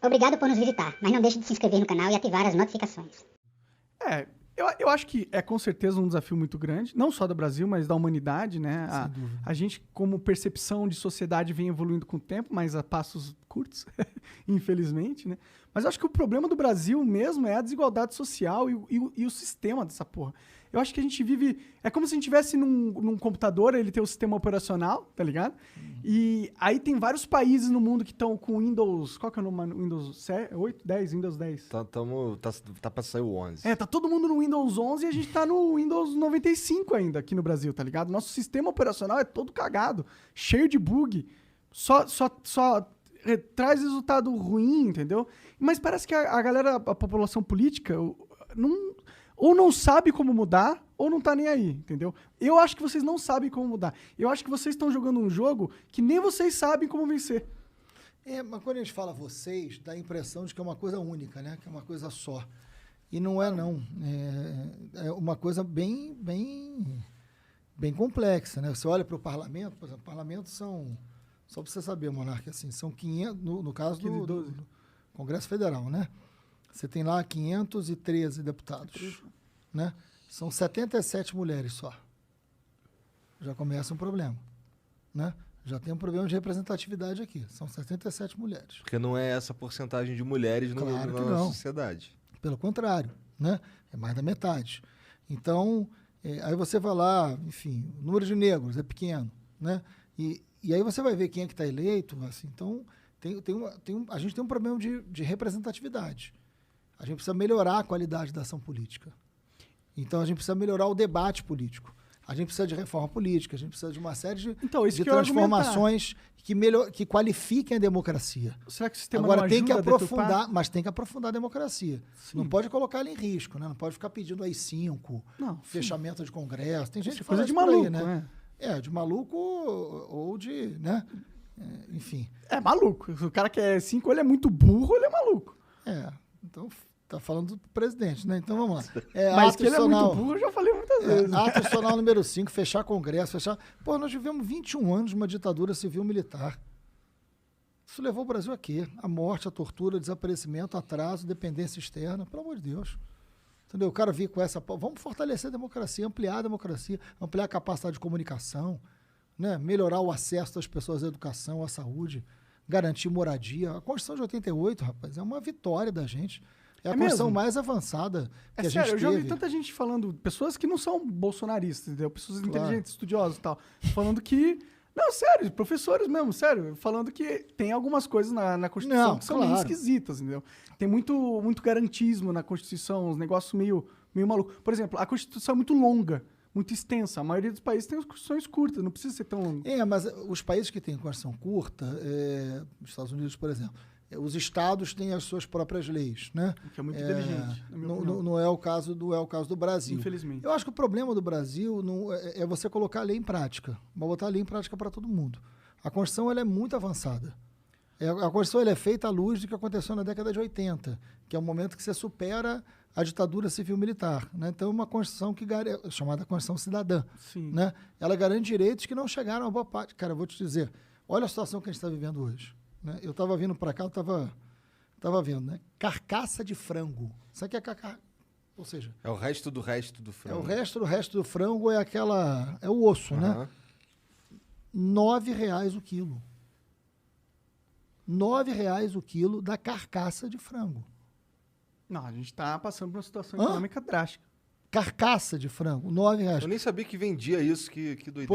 Obrigado por nos visitar, mas não deixe de se inscrever no canal e ativar as notificações. Eu acho que é com certeza um desafio muito grande, não só do Brasil, mas da humanidade, né? A gente, como percepção de sociedade, vem evoluindo com o tempo, mas a passos curtos, infelizmente, né? Mas eu acho que o problema do Brasil mesmo é a desigualdade social e o sistema dessa porra. Eu acho que a gente vive... É como se a gente estivesse num computador, ele tem o sistema operacional, tá ligado? E aí tem vários países no mundo que estão com Windows... Qual que é o nome? Windows 8, 10? Windows 10. Tá pra sair o 11. Tá todo mundo no Windows 11 e a gente tá no Windows 95 ainda aqui no Brasil, tá ligado? Nosso sistema operacional é todo cagado, cheio de bug. Só traz resultado ruim, entendeu? Mas parece que a galera, a população política, ou não sabe como mudar, ou não tá nem aí, entendeu? Eu acho que vocês não sabem como mudar. Eu acho que vocês estão jogando um jogo que nem vocês sabem como vencer. Mas quando a gente fala vocês, dá a impressão de que é uma coisa única, né? Que é uma coisa só. E não é, não. É uma coisa bem complexa, né? Você olha para o parlamento, por exemplo, o parlamento são... Só para você saber, Monarca, assim, são 500... No caso do Congresso Federal, né? Você tem lá 513 deputados, né? São 77 mulheres só. Já começa um problema, né? Já tem um problema de representatividade aqui. São 77 mulheres. Porque não é essa porcentagem de mulheres na nossa sociedade. Pelo contrário, né? É mais da metade. Então, aí você vai lá, enfim, o número de negros é pequeno, né? E aí você vai ver quem é que está eleito, assim. Então, a gente tem um problema de representatividade. A gente precisa melhorar a qualidade da ação política. Então, a gente precisa melhorar o debate político. A gente precisa de reforma política, a gente precisa de uma série de transformações que qualifiquem a democracia. Será que o sistema Agora não tem que ajuda aprofundar, mas tem que aprofundar a democracia. Sim. Não pode colocar ela em risco, né? Não pode ficar pedindo AI-5, fechamento de congresso. Tem gente que fala coisa de isso por aí, maluco, né? De maluco ou de, né? Enfim. É maluco. O cara que é 5, ele é muito burro, ele é maluco. Então tá falando do presidente, né? Então vamos lá. Mas que ele é muito burro, eu já falei muitas vezes. Ato adicional número 5, fechar congresso, Pô, nós vivemos 21 anos de uma ditadura civil-militar. Isso levou o Brasil a quê? A morte, a tortura, desaparecimento, atraso, dependência externa. Pelo amor de Deus. Entendeu? O cara vir com essa... Vamos fortalecer a democracia, ampliar a democracia, ampliar a capacidade de comunicação, né? Melhorar o acesso das pessoas à educação, à saúde, garantir moradia. A Constituição de 88, rapaz, é uma vitória da gente. É a Constituição mais avançada que a gente teve. Eu já ouvi tanta gente falando, pessoas que não são bolsonaristas, entendeu? Pessoas inteligentes, estudiosas e tal, falando que... Não, sério, professores mesmo, sério, falando que tem algumas coisas na Constituição que são meio esquisitas, entendeu? Tem muito garantismo na Constituição, uns negócios meio malucos. Por exemplo, a Constituição é muito longa, muito extensa. A maioria dos países tem constituições curtas, não precisa ser tão longo. Mas os países que têm Constituição curta, os Estados Unidos, por exemplo, os estados têm as suas próprias leis, né? Que é muito inteligente. Não é o caso do Brasil. Infelizmente. Eu acho que o problema do Brasil é você colocar a lei em prática. Mas botar a lei em prática para todo mundo. A Constituição ela é muito avançada. A Constituição ela é feita à luz do que aconteceu na década de 80, que é o momento que você supera a ditadura civil-militar, né? Então, uma Constituição chamada Constituição Cidadã. Sim. Né? Ela garante direitos que não chegaram a boa parte. Cara, eu vou te dizer, olha a situação que a gente está vivendo hoje. Né? Eu estava vindo para cá, eu estava vendo, né? Carcaça de frango. Isso aqui é carcaça. Ou seja... É o resto do frango. É o resto do frango, é o osso, né? R$9 o quilo. R$9 o quilo da carcaça de frango. Não, a gente está passando por uma situação econômica drástica. Carcaça de frango, R$9. Eu nem sabia que vendia isso, que doideira.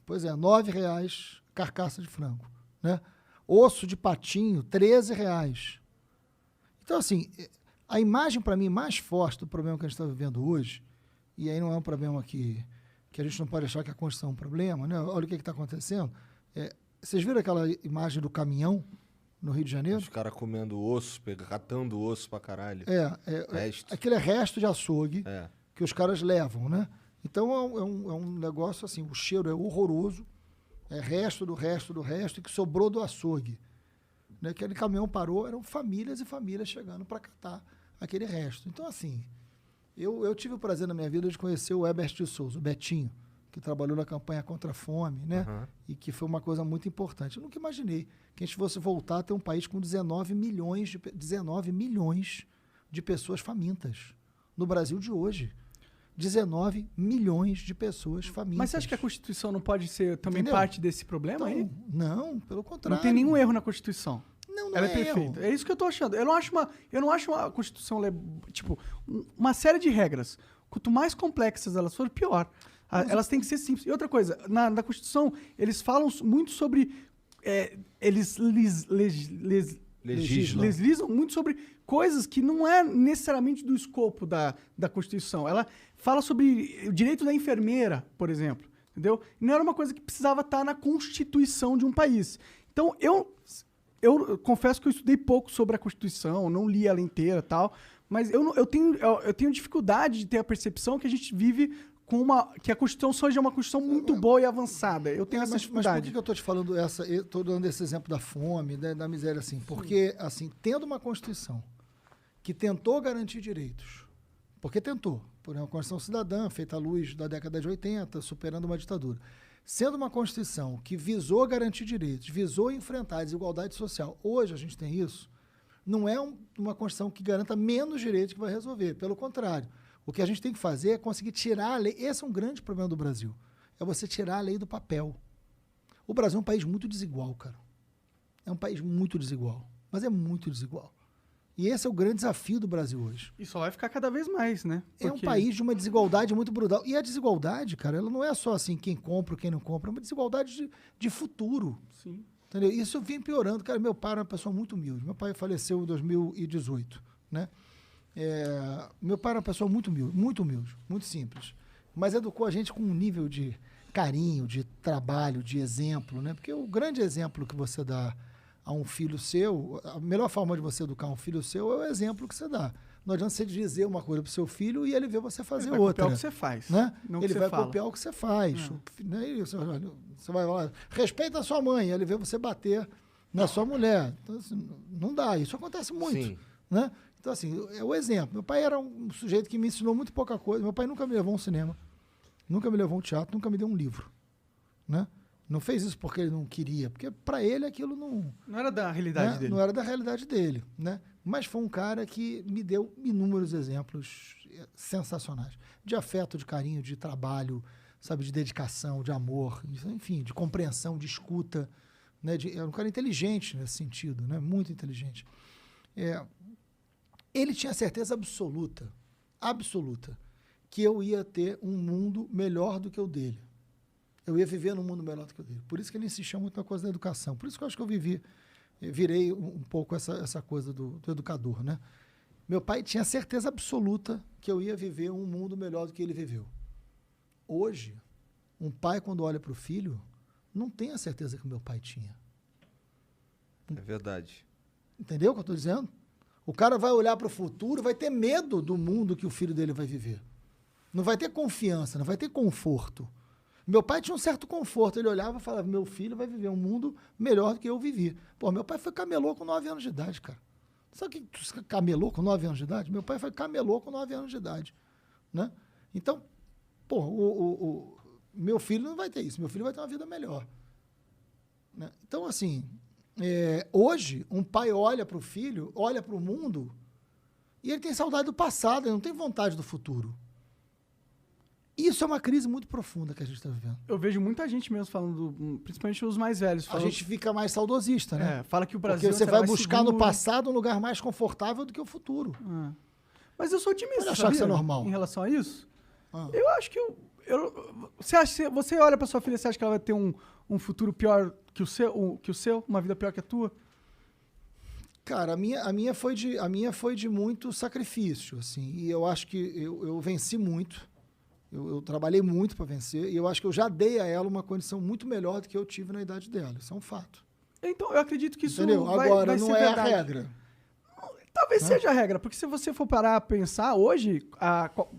Pois é, R$9 carcaça de frango, né? Osso de patinho, R$13. Então, assim, a imagem, para mim, mais forte do problema que a gente está vivendo hoje, e aí não é um problema que a gente não pode achar que a Constituição é um problema, né? Olha o que está acontecendo. Vocês viram aquela imagem do caminhão no Rio de Janeiro? Os caras comendo osso, catando osso pra caralho. Resto. Aquele é resto de açougue que os caras levam, né? Então, é um negócio assim, o cheiro é horroroso, é resto do resto do resto, e que sobrou do açougue. Né? Aquele caminhão parou, eram famílias e famílias chegando para catar aquele resto. Então, assim, eu tive o prazer na minha vida de conhecer o Herbert de Souza, o Betinho, que trabalhou na campanha contra a fome, né? E que foi uma coisa muito importante. Eu nunca imaginei que a gente fosse voltar a ter um país com 19 milhões de pessoas famintas. No Brasil de hoje. 19 milhões de pessoas famintas. Mas você acha que a Constituição não pode ser também parte desse problema aí? Não, pelo contrário. Não tem nenhum erro na Constituição. Não Ela é perfeita. É isso que eu tô achando. Eu não acho uma Constituição, tipo, uma série de regras. Quanto mais complexas elas forem, pior. Elas têm que ser simples. E outra coisa, na Constituição, eles falam muito sobre... eles legislam muito sobre coisas que não é necessariamente do escopo da Constituição. Ela fala sobre o direito da enfermeira, por exemplo. Entendeu? Não era uma coisa que precisava estar na Constituição de um país. Então, eu confesso que eu estudei pouco sobre a Constituição, não li ela inteira e tal, mas eu tenho dificuldade de ter a percepção que a gente vive que a Constituição seja uma Constituição muito boa e avançada. Eu tenho essa dificuldade. Mas por que eu estou te falando eu estou dando esse exemplo da fome, da miséria assim? Porque, assim, tendo uma Constituição que tentou garantir direitos, porque tentou, por exemplo, a Constituição Cidadã, feita à luz da década de 80, superando uma ditadura, sendo uma Constituição que visou garantir direitos, visou enfrentar a desigualdade social, hoje a gente tem isso, não é uma Constituição que garanta menos direitos que vai resolver, pelo contrário. O que a gente tem que fazer é conseguir tirar a lei. Esse é um grande problema do Brasil. É você tirar a lei do papel. O Brasil é um país muito desigual, cara. É um país muito desigual. Mas é muito desigual. E esse é o grande desafio do Brasil hoje. E só vai ficar cada vez mais, né? É um país de uma desigualdade muito brutal. E a desigualdade, cara, ela não é só assim, quem compra ou quem não compra. É uma desigualdade de futuro. Sim. Entendeu? Isso vem piorando. Cara, meu pai era uma pessoa muito humilde. Meu pai faleceu em 2018, né? Meu pai era uma pessoa muito humilde, muito simples, mas educou a gente com um nível de carinho, de trabalho, de exemplo, né? Porque o grande exemplo que você dá a um filho seu, a melhor forma de você educar um filho seu é o exemplo que você dá. Não adianta você dizer uma coisa para o seu filho e ele ver você fazer outra. Ele vai copiar o que você faz. Né? Não ele que vai você fala. copiar o que você faz. Né? Você vai falar, respeita a sua mãe, ele vê você bater na sua mulher. Então, assim, não dá. Isso acontece muito. Sim. Né? Então, assim, é o exemplo. Meu pai era um sujeito que me ensinou muito pouca coisa. Meu pai nunca me levou a um cinema, nunca me levou a um teatro, nunca me deu um livro. Né? Não fez isso porque ele não queria, porque para ele aquilo não... Não era da realidade dele. Não era da realidade dele. Né? Mas foi um cara que me deu inúmeros exemplos sensacionais. De afeto, de carinho, de trabalho, sabe, de dedicação, de amor, enfim, de compreensão, de escuta. Né? Era um cara inteligente nesse sentido, né? Muito inteligente. Ele tinha certeza absoluta, que eu ia ter um mundo melhor do que o dele. Eu ia viver num mundo melhor do que o dele. Por isso que ele insistia muito na coisa da educação. Por isso que eu acho que eu virei um pouco essa coisa do educador, né? Meu pai tinha certeza absoluta que eu ia viver um mundo melhor do que ele viveu. Hoje, um pai, quando olha para o filho, não tem a certeza que o meu pai tinha. É verdade. Entendeu o que eu estou dizendo? O cara vai olhar para o futuro, vai ter medo do mundo que o filho dele vai viver. Não vai ter confiança, não vai ter conforto. Meu pai tinha um certo conforto. Ele olhava e falava, meu filho vai viver um mundo melhor do que eu vivi. Pô, meu pai foi camelô com 9 anos de idade, cara. Sabe o que camelô com 9 anos de idade? Meu pai foi camelô com 9 anos de idade. Né? Então, pô, o meu filho não vai ter isso. Meu filho vai ter uma vida melhor. Né? Então, assim... hoje, um pai olha para o filho, olha para o mundo e ele tem saudade do passado, ele não tem vontade do futuro. Isso é uma crise muito profunda que a gente está vivendo. Eu vejo muita gente mesmo falando, principalmente os mais velhos. A gente fica mais saudosista, né? Fala que o Brasil... Porque você vai buscar no passado um lugar mais confortável do que o futuro. Mas eu sou otimista, pode achar que isso é normal. Em relação a isso. Eu acho que você olha para sua filha, você acha que ela vai ter um futuro pior que o seu, uma vida pior que a tua? Cara, a minha foi de muito sacrifício, assim, e eu acho que eu venci muito, eu trabalhei muito para vencer, e eu acho que eu já dei a ela uma condição muito melhor do que eu tive na idade dela, isso é um fato. Então, eu acredito que isso Agora, vai não ser é verdade. a regra. Talvez seja a regra, porque se você for parar a pensar, hoje,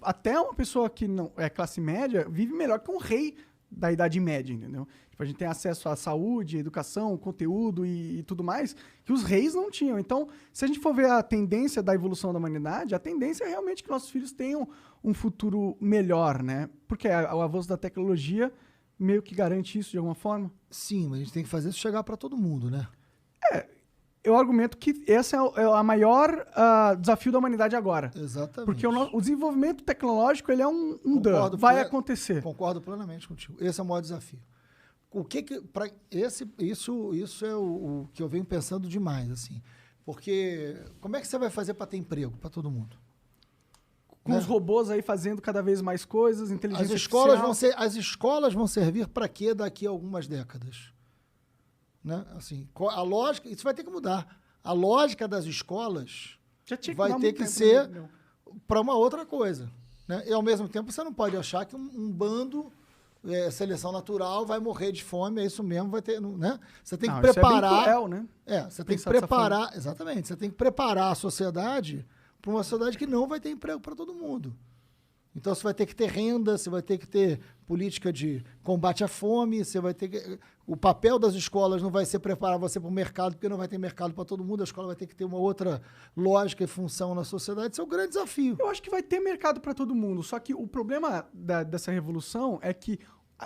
até uma pessoa que não é classe média vive melhor que um rei da Idade Média, entendeu? Tipo, a gente tem acesso à saúde, educação, conteúdo e tudo mais, que os reis não tinham. Então, se a gente for ver a tendência da evolução da humanidade, a tendência é realmente que nossos filhos tenham um futuro melhor, né? Porque o avanço da tecnologia meio que garante isso de alguma forma. Sim, mas a gente tem que fazer isso chegar para todo mundo, né? Eu argumento que esse é o maior desafio da humanidade agora. Exatamente. Porque o desenvolvimento tecnológico, ele é um vai acontecer. Concordo plenamente contigo. Esse é o maior desafio. Isso é o que eu venho pensando demais, assim. Porque como é que você vai fazer para ter emprego para todo mundo? Com os robôs aí fazendo cada vez mais coisas, inteligência artificial. As escolas vão servir para quê daqui a algumas décadas? Né? Assim, a lógica, isso vai ter que mudar. A lógica das escolas vai ter que ser para uma outra coisa. Né? E, ao mesmo tempo, você não pode achar que um bando, seleção natural, vai morrer de fome, é isso mesmo, vai ter... Né? Você tem que preparar... Isso é bem cruel, né? Você tem que preparar... Exatamente. Você tem que preparar a sociedade para uma sociedade que não vai ter emprego para todo mundo. Então, você vai ter que ter renda, você vai ter que ter política de combate à fome, você vai ter que... O papel das escolas não vai ser preparar você para o mercado, porque não vai ter mercado para todo mundo, a escola vai ter que ter uma outra lógica e função na sociedade. Isso é um grande desafio. Eu acho que vai ter mercado para todo mundo, só que o problema dessa revolução é que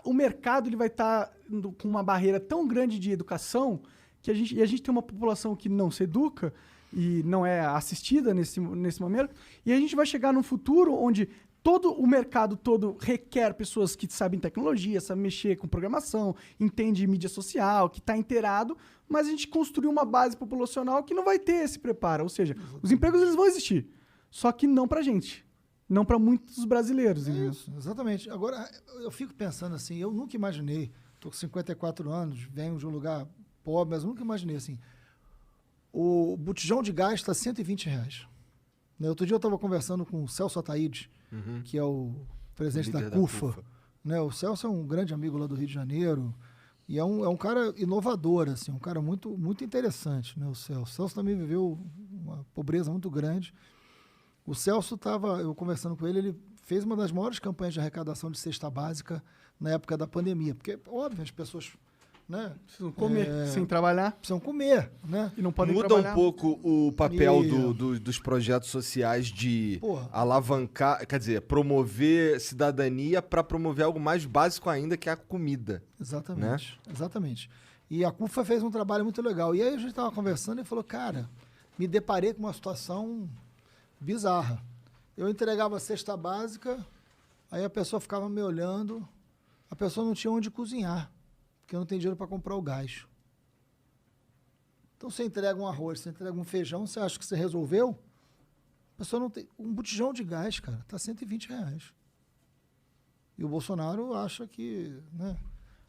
o mercado ele vai estar com uma barreira tão grande de educação que a gente tem uma população que não se educa e não é assistida nesse momento, e a gente vai chegar num futuro onde todo o mercado todo requer pessoas que sabem tecnologia, sabem mexer com programação, entende mídia social, que está inteirado, mas a gente construiu uma base populacional que não vai ter esse preparo. Ou seja, os empregos eles vão existir, só que não pra gente, não para muitos brasileiros. Isso, exatamente. Agora, eu fico pensando assim, eu nunca imaginei, estou com 54 anos, venho de um lugar pobre, mas eu nunca imaginei assim, o botijão de gás está R$120. Outro dia eu estava conversando com o Celso Ataíde, que é o presidente da CUFA. Né? O Celso é um grande amigo lá do Rio de Janeiro e é um cara inovador, assim, um cara muito, muito interessante, né? O Celso também viveu uma pobreza muito grande. O Celso eu conversando com ele fez uma das maiores campanhas de arrecadação de cesta básica na época da pandemia, porque, óbvio, as pessoas... Né? Precisam comer, sem trabalhar. Precisam comer, né? E não podem Muda trabalhar. Um pouco o papel dos projetos sociais de alavancar, quer dizer, promover cidadania para promover algo mais básico ainda, que é a comida. Exatamente, né? Exatamente. E a CUFA fez um trabalho muito legal. E aí a gente estava conversando e falou, cara, me deparei com uma situação bizarra. Eu entregava a cesta básica, aí a pessoa ficava me olhando, a pessoa não tinha onde cozinhar, porque não tem dinheiro para comprar o gás. Então, você entrega um arroz, você entrega um feijão, você acha que você resolveu? A pessoa não tem... Um botijão de gás, cara, está R$120. E o Bolsonaro acha que... Né,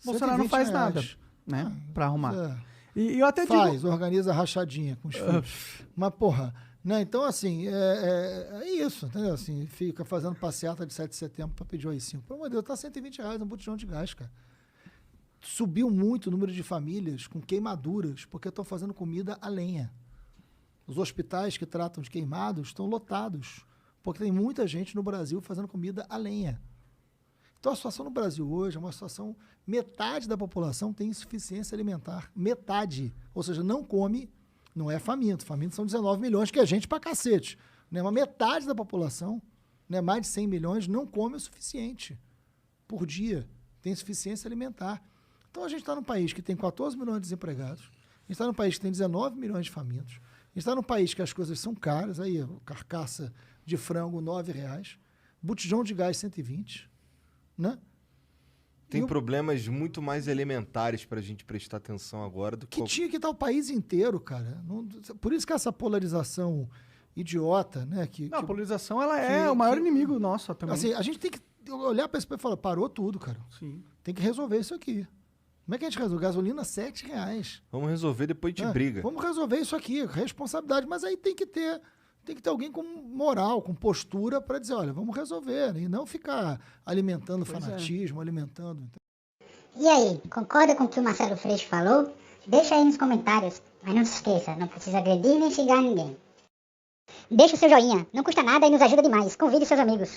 o Bolsonaro não faz nada, né, para arrumar. E eu até organiza rachadinha com os filhos. Mas, porra... Né, então, assim, é isso, entendeu? Assim, fica fazendo passeata de 7 de setembro para pedir o AI-5. Pelo amor de Deus, está R$120 um botijão de gás, cara. Subiu muito o número de famílias com queimaduras, porque estão fazendo comida a lenha. Os hospitais que tratam de queimados estão lotados, porque tem muita gente no Brasil fazendo comida a lenha. Então, a situação no Brasil hoje é uma situação... Metade da população tem insuficiência alimentar. Metade. Ou seja, não come, não é faminto. Faminto são 19 milhões, que é gente pra cacete. Né? Uma metade da população, né, mais de 100 milhões, não come o suficiente por dia. Tem insuficiência alimentar. Então, a gente está num país que tem 14 milhões de desempregados, a gente está num país que tem 19 milhões de famintos, a gente está num país que as coisas são caras, aí, carcaça de frango, R$9, botijão de gás, 120, né? Tem problemas muito mais elementares para a gente prestar atenção agora do que... tinha que estar o país inteiro, cara. Por isso que essa polarização idiota, né? A polarização, ela é o maior inimigo nosso também. Assim, a gente tem que olhar para isso e falar, parou tudo, cara. Sim. Tem que resolver isso aqui. Como é que a gente resolve? Gasolina, R$7. Vamos resolver, depois a gente briga. Vamos resolver isso aqui, responsabilidade. Mas aí tem que ter alguém com moral, com postura para dizer, olha, vamos resolver. E não ficar alimentando fanatismo, alimentando... E aí, concorda com o que o Marcelo Freixo falou? Deixa aí nos comentários. Mas não se esqueça, não precisa agredir nem xingar ninguém. Deixa o seu joinha, não custa nada e nos ajuda demais. Convide seus amigos.